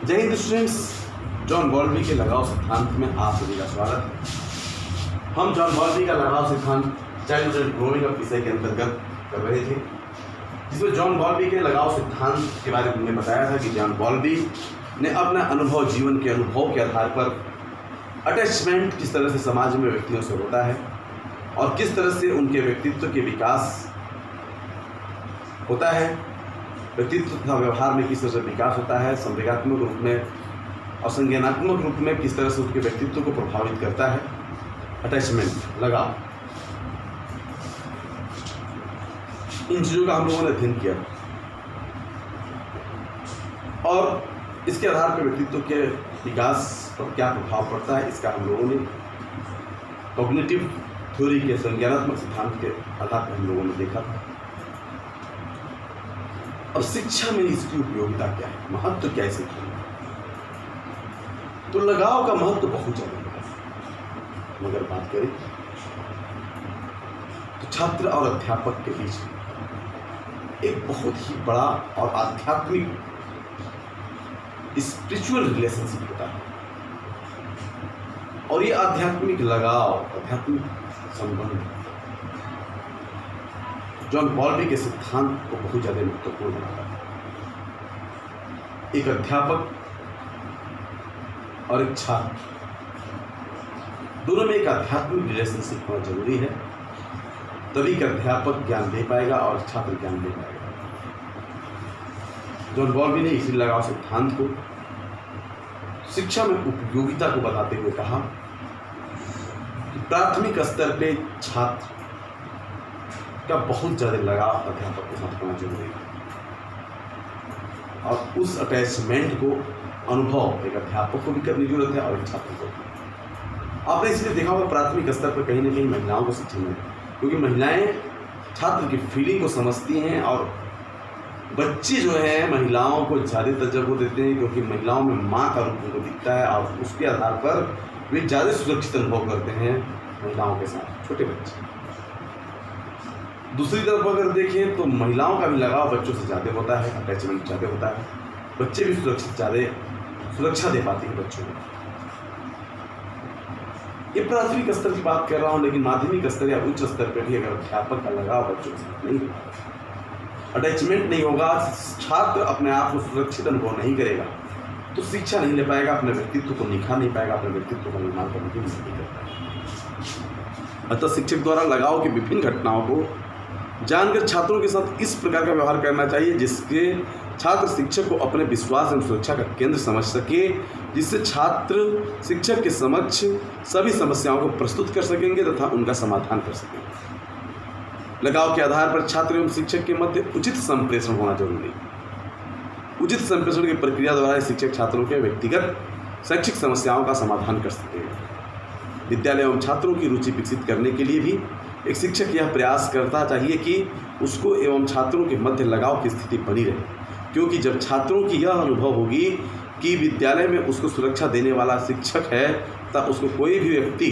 जय Hind students, John बॉल्बी के लगाव सिद्धांत में आप सभी का स्वागत है। हम जॉन बॉल्बी का लगाव सिद्धांत चाइल्डहुड एंड ग्रोइंग अप विषय के अंतर्गत कर रहे थे, जिसमें जॉन बॉल्बी के लगाव सिद्धांत के बारे में हमने बताया था कि जॉन बॉल्बी ने अपना अनुभव, जीवन के अनुभव के आधार पर अटैचमेंट किस तरह से समाज में व्यक्तियों से होता है और किस तरह से उनके व्यक्तित्व के विकास होता है, व्यक्तित्व तथा व्यवहार में किस तरह से विकास होता है, संवेगात्मक रूप में और संज्ञानात्मक रूप में किस तरह से उसके व्यक्तित्व को प्रभावित करता है अटैचमेंट, लगाव। इन चीज़ों का हम लोगों ने अध्ययन किया और इसके आधार पर व्यक्तित्व के विकास पर क्या प्रभाव पड़ता है, इसका हम लोगों ने कॉग्निटिव थ्योरी के संज्ञानात्मक सिद्धांत के आधार पर हम लोगों ने देखा था। और शिक्षा में इसकी उपयोगिता क्या है, महत्व क्या है शिक्षा में? तो लगाव का महत्व बहुत ज़्यादा है। मगर बात करें तो छात्र और अध्यापक के बीच एक बहुत ही बड़ा और आध्यात्मिक स्पिरिचुअल रिलेशनशिप होता है और ये आध्यात्मिक लगाव, आध्यात्मिक संबंध जॉन बॉल्बी के सिद्धांत को बहुत ज़्यादा महत्वपूर्ण बनाता है। एक अध्यापक और एक छात्र दोनों में एक आध्यात्मिक रिलेशनशिप होना जरूरी है, तभी एक अध्यापक ज्ञान दे पाएगा और छात्र ज्ञान दे पाएगा। जॉन बॉल्बी ने इसी लगाव सिद्धांत को शिक्षा में उपयोगिता को बताते हुए कहा कि प्राथमिक स्तर पे छात्र का बहुत ज़्यादा लगाव अध्यापक के साथ होना जरूरी है और उस अटैचमेंट को अनुभव एक अध्यापक को भी करने की जरूरत है और एक छात्र को भी। आपने इसलिए देखा होगा प्राथमिक स्तर पर कहीं ना कहीं महिलाओं को शिक्षा में, क्योंकि महिलाएं छात्र की फीलिंग को समझती हैं और बच्चे जो हैं महिलाओं को ज़्यादा तवज्जो देते हैं, क्योंकि महिलाओं में माँ का रूप उनको दिखता है और उसके आधार पर वे ज़्यादा सुरक्षित अनुभव करते हैं महिलाओं के साथ, छोटे बच्चे। दूसरी तरफ अगर देखें तो महिलाओं का भी लगाव बच्चों से ज़्यादा होता है, अटैचमेंट ज़्यादा होता है, बच्चे भी सुरक्षा दे पाते हैं बच्चों को। ये प्राथमिक स्तर की बात कर रहा हूँ, लेकिन माध्यमिक स्तर या उच्च स्तर पर भी अगर अध्यापक का लगाव बच्चों के साथ नहीं होगा, अटैचमेंट नहीं होगा, छात्र अपने आप को सुरक्षित अनुभव नहीं करेगा तो शिक्षा नहीं ले पाएगा, अपने व्यक्तित्व को निखार नहीं पाएगा, अपने व्यक्तित्व का निर्माण करने की नहीं कर पाएगा। अतः शिक्षक द्वारा लगाव की विभिन्न घटनाओं को जानकर छात्रों के साथ इस प्रकार का व्यवहार करना चाहिए जिसके छात्र शिक्षक को अपने विश्वास एवं सुरक्षा का केंद्र समझ सके, जिससे छात्र शिक्षक के समक्ष सभी समस्याओं को प्रस्तुत कर सकेंगे तथा उनका समाधान कर सकेंगे। लगाव के आधार पर छात्र एवं शिक्षक के मध्य उचित संप्रेषण होना जरूरी है। उचित संप्रेषण की प्रक्रिया द्वारा शिक्षक छात्रों के व्यक्तिगत शैक्षिक समस्याओं का समाधान कर सकेगा। विद्यालय एवं छात्रों की रुचि विकसित करने के लिए भी एक शिक्षक यह प्रयास करता चाहिए कि उसको एवं छात्रों के मध्य लगाव की स्थिति बनी रहे, क्योंकि जब छात्रों की यह अनुभव होगी कि विद्यालय में उसको सुरक्षा देने वाला शिक्षक है तब उसको कोई भी व्यक्ति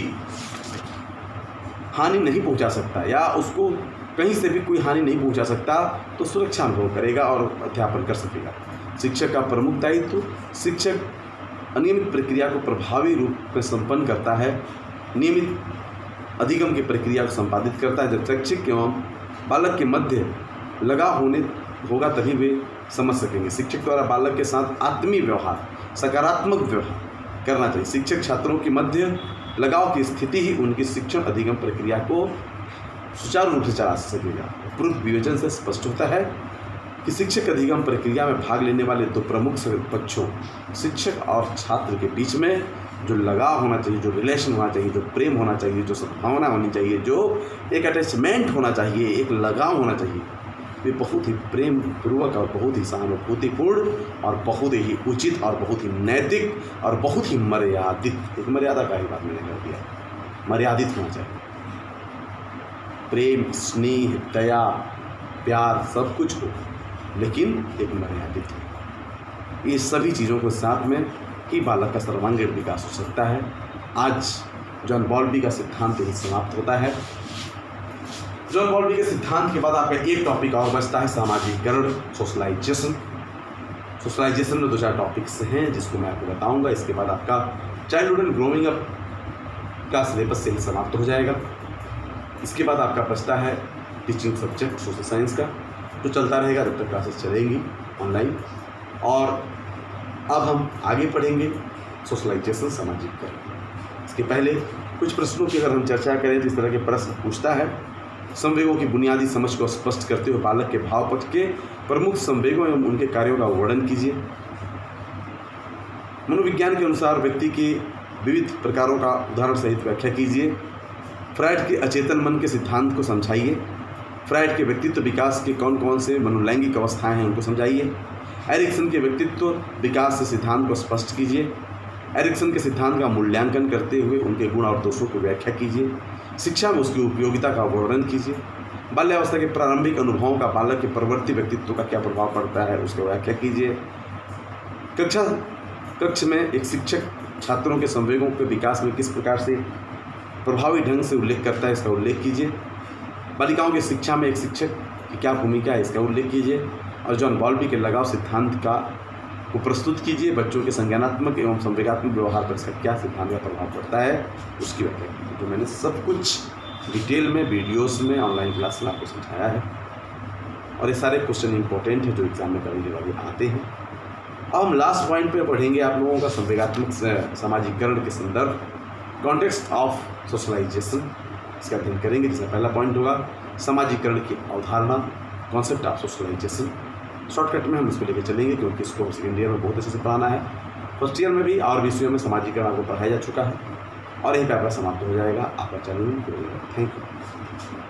हानि नहीं पहुंचा सकता या उसको कहीं से भी कोई हानि नहीं पहुंचा सकता, तो सुरक्षा अनुभव करेगा और अध्यापन कर सकेगा। शिक्षक का प्रमुख दायित्व शिक्षक अनियमित प्रक्रिया को प्रभावी रूप में संपन्न करता है, नियमित अधिगम की प्रक्रिया को संपादित करता है। जब शैक्षिक एवं बालक के मध्य लगाव होगा तभी वे समझ सकेंगे। शिक्षक द्वारा बालक के साथ आत्मीय व्यवहार, सकारात्मक व्यवहार करना चाहिए। शिक्षक छात्रों के मध्य लगाव की स्थिति ही उनकी शिक्षण अधिगम प्रक्रिया को सुचारू रूप से चला सकेगा। उपरोक्त विवेचन से स्पष्ट होता है कि शिक्षक अधिगम प्रक्रिया में भाग लेने वाले दो प्रमुख पक्षों, शिक्षक और छात्र के बीच में जो लगाव होना चाहिए, जो रिलेशन होना चाहिए, जो प्रेम होना चाहिए, जो सद्भावना होनी चाहिए, जो एक अटैचमेंट होना चाहिए, एक लगाव होना चाहिए, वे बहुत ही प्रेम पूर्वक और बहुत ही सहानुभूतिपूर्ण और बहुत ही उचित और बहुत ही नैतिक और बहुत ही मर्यादित, एक मर्यादा का ही बात मैंने कर दिया, मर्यादित होना चाहिए। प्रेम, स्नेह, दया, प्यार सब कुछ हो, लेकिन एक मर्यादित हो। ये सभी चीज़ों को साथ में ही बालक का सर्वांगीण विकास हो सकता है। आज जॉन बॉल्बी का सिद्धांत ही समाप्त होता है। जॉन बॉल्बी के सिद्धांत के बाद आपका एक टॉपिक और बचता है, सामाजिकरण, सोशलाइजेशन। सोशलाइजेशन में 2-4 टॉपिक्स हैं जिसको मैं आपको बताऊंगा। इसके बाद आपका चाइल्डहुड एंड ग्रोइंग अप का सिलेबस से ही समाप्त हो जाएगा। इसके बाद आपका बचता है टीचिंग सब्जेक्ट सोशल साइंस का, जो चलता रहेगा जब तक क्लासेस चलेंगी ऑनलाइन। और अब हम आगे पढ़ेंगे सोशलाइजेशन, सामाजिककरण। इसके पहले कुछ प्रश्नों की अगर हम चर्चा करें, जिस तरह के प्रश्न पूछता है, संवेगों की बुनियादी समझ को स्पष्ट करते हुए बालक के भाव पक्ष के प्रमुख संवेगों एवं उनके कार्यों का वर्णन कीजिए। मनोविज्ञान के अनुसार व्यक्ति के विविध प्रकारों का उदाहरण सहित व्याख्या कीजिए। फ्रायड के अचेतन मन के सिद्धांत को समझाइए। फ्रायड के व्यक्तित्व विकास के कौन कौन से मनोलैंगिक अवस्थाएं हैं उनको समझाइए। एरिक्सन के व्यक्तित्व विकास से सिद्धांत को स्पष्ट कीजिए। एरिक्सन के सिद्धांत का मूल्यांकन करते हुए उनके गुण और दोषों की व्याख्या कीजिए। शिक्षा में उसकी उपयोगिता का वर्णन कीजिए। बाल्यावस्था के प्रारंभिक अनुभवों का बालक के परवर्ती व्यक्तित्व का क्या प्रभाव पड़ता है उसकी व्याख्या कीजिए। कक्ष में एक शिक्षक छात्रों के संवेगों के विकास में किस प्रकार से प्रभावी ढंग से उल्लेख करता है इसका उल्लेख कीजिए। बालिकाओं की शिक्षा में एक शिक्षक की क्या भूमिका है इसका उल्लेख कीजिए। और जॉन बॉल्बी के लगाव सिद्धांत को प्रस्तुत कीजिए। बच्चों के संज्ञानात्मक एवं संवेगात्मक व्यवहार पर इसका क्या सिद्धांत का प्रभाव पड़ता है उसकी व्याख्या कीजिए। तो मैंने सब कुछ डिटेल में वीडियोस में ऑनलाइन क्लास में आपको समझाया है, और ये सारे क्वेश्चन इंपॉर्टेंट है जो एग्जाम में कभी कभी आते हैं। अब हम लास्ट पॉइंट पे पढ़ेंगे आप लोगों का संवेगात्मक सामाजिकरण के संदर्भ, कॉन्टेक्स्ट ऑफ सोशलाइजेशन, इसका अध्ययन करेंगे। जिसमें पहला पॉइंट होगा सामाजिकरण की अवधारणा, कॉन्सेप्ट ऑफ सोशलाइजेशन। शॉर्टकट में हम इसको लेकर चलेंगे क्योंकि इसको सेकेंड ईयर में बहुत अच्छे से पढ़ाना है। फर्स्ट ईयर में भी और विषयों में सामाजिकरण आपको पढ़ाया जा चुका है, और यहीं पर आपका समाप्त हो जाएगा आपका चैनल। Thank you.